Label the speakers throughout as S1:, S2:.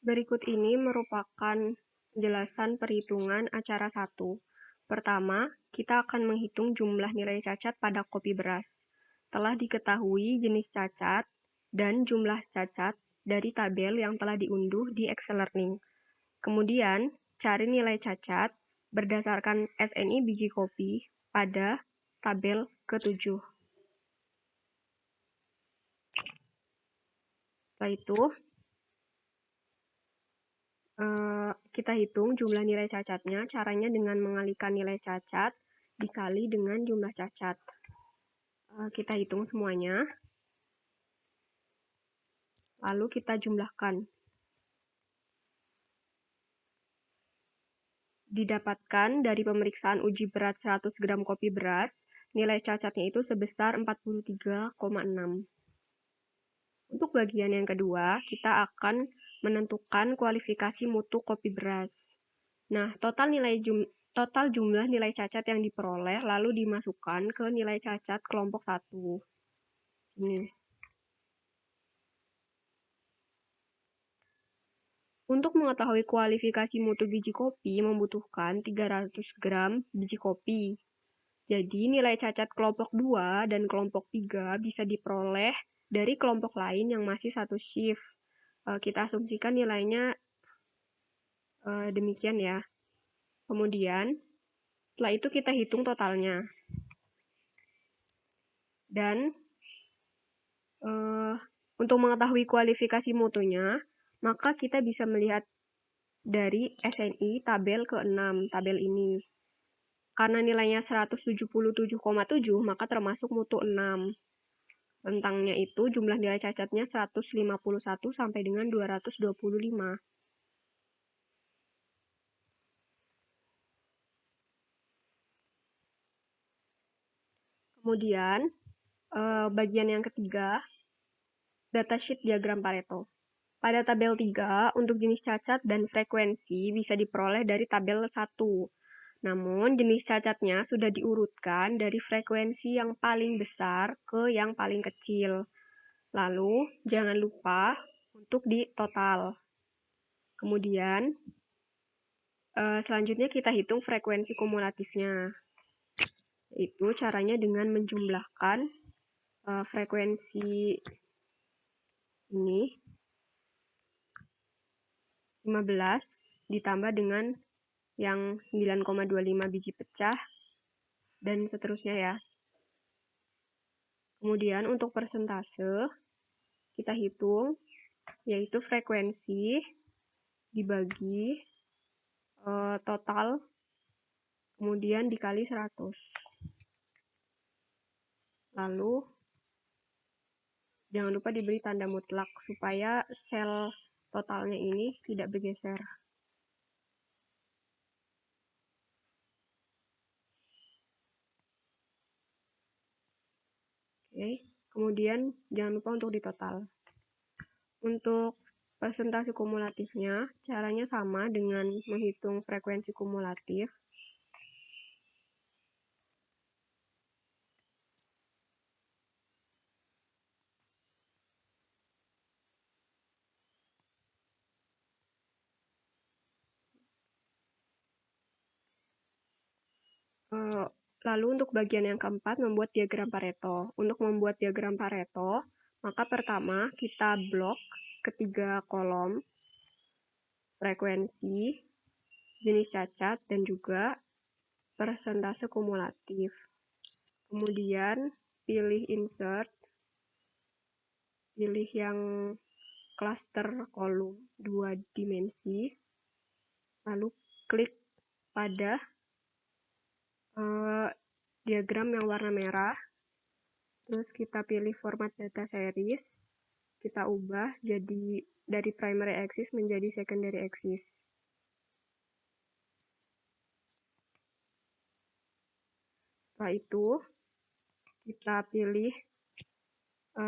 S1: Berikut ini merupakan penjelasan perhitungan acara 1. Pertama, kita akan menghitung jumlah nilai cacat pada kopi beras. Telah diketahui jenis cacat dan jumlah cacat dari tabel yang telah diunduh di Excel Learning. Kemudian, cari nilai cacat berdasarkan SNI biji kopi pada tabel ke-7. Setelah itu, kita hitung jumlah nilai cacatnya. Caranya dengan mengalikan nilai cacat dikali dengan jumlah cacat. Kita hitung semuanya. Lalu kita jumlahkan. Didapatkan dari pemeriksaan uji berat 100 gram kopi beras, nilai cacatnya itu sebesar 43,6. Untuk bagian yang kedua, kita akan menentukan kualifikasi mutu kopi beras. Nah, total jumlah nilai cacat yang diperoleh lalu dimasukkan ke nilai cacat kelompok 1. Ini. Untuk mengetahui kualifikasi mutu biji kopi membutuhkan 300 gram biji kopi. Jadi nilai cacat kelompok 2 dan kelompok 3 bisa diperoleh dari kelompok lain yang masih satu shift. Kita asumsikan nilainya demikian ya. Kemudian setelah itu kita hitung totalnya. Dan untuk mengetahui kualifikasi mutunya, maka kita bisa melihat dari SNI tabel ke-6, tabel ini. Karena nilainya 177,7, maka termasuk mutu 6. Rentangnya itu jumlah nilai cacatnya 151 sampai dengan 225. Kemudian, bagian yang ketiga, datasheet diagram Pareto. Pada tabel 3, untuk jenis cacat dan frekuensi bisa diperoleh dari tabel 1. Namun, jenis cacatnya sudah diurutkan dari frekuensi yang paling besar ke yang paling kecil. Lalu, jangan lupa untuk ditotal. Kemudian, selanjutnya kita hitung frekuensi kumulatifnya. Itu caranya dengan menjumlahkan frekuensi ini 15 ditambah dengan yang 9,25 biji pecah dan seterusnya ya. Kemudian untuk persentase kita hitung yaitu frekuensi dibagi total kemudian dikali 100. Lalu jangan lupa diberi tanda mutlak supaya sel totalnya ini tidak bergeser. Oke, kemudian jangan lupa untuk ditotal. Untuk persentase kumulatifnya, caranya sama dengan menghitung frekuensi kumulatif. Lalu untuk bagian yang keempat, membuat diagram Pareto. Untuk membuat diagram Pareto, maka pertama kita blok ketiga kolom, frekuensi, jenis cacat, dan juga persentase kumulatif. Kemudian pilih insert, pilih yang cluster kolom 2 dimensi, lalu klik pada diagram yang warna merah, terus kita pilih format data series, kita ubah jadi dari primary axis menjadi secondary axis. Setelah itu kita pilih,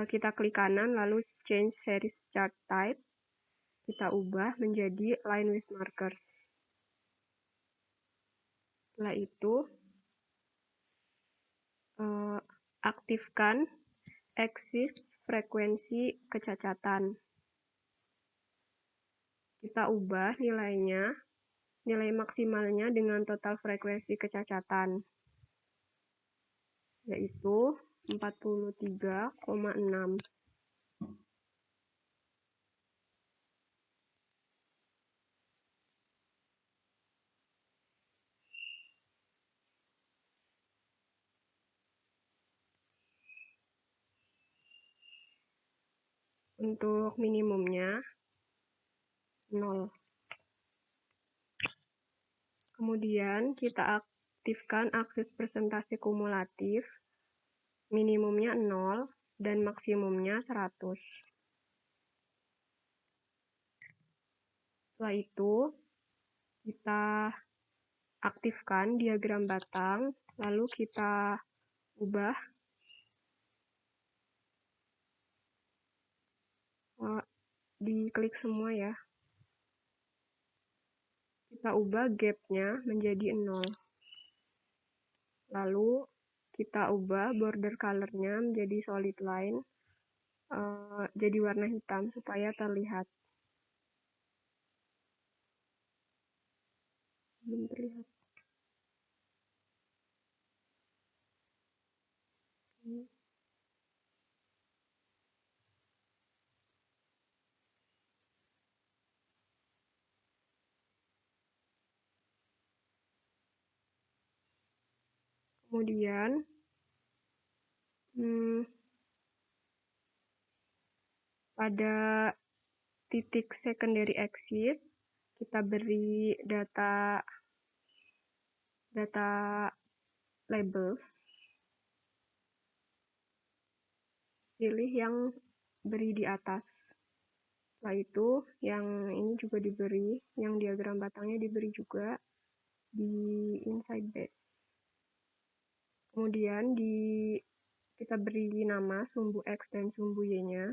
S1: kita klik kanan lalu change series chart type, kita ubah menjadi line with markers. Setelah itu aktifkan axis frekuensi kecacatan. Kita ubah nilai maksimalnya dengan total frekuensi kecacatan, yaitu 43,6. Untuk minimumnya 0. Kemudian kita aktifkan akses presentasi kumulatif, minimumnya 0 dan maksimumnya 100. Setelah itu, kita aktifkan diagram batang, lalu kita ubah diklik semua ya. Kita ubah gap-nya menjadi 0. Lalu kita ubah border color-nya menjadi solid line, jadi warna hitam supaya terlihat. Belum terlihat. Kemudian pada titik secondary axis kita beri data labels. Pilih yang beri di atas. Setelah itu yang ini juga diberi, yang diagram batangnya diberi juga di inside base. Kemudian kita beri nama sumbu X dan sumbu Y-nya.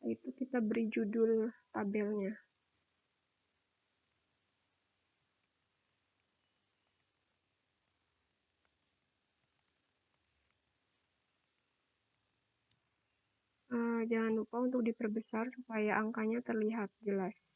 S1: Setelah itu kita beri judul tabelnya. Jangan lupa untuk diperbesar supaya angkanya terlihat jelas.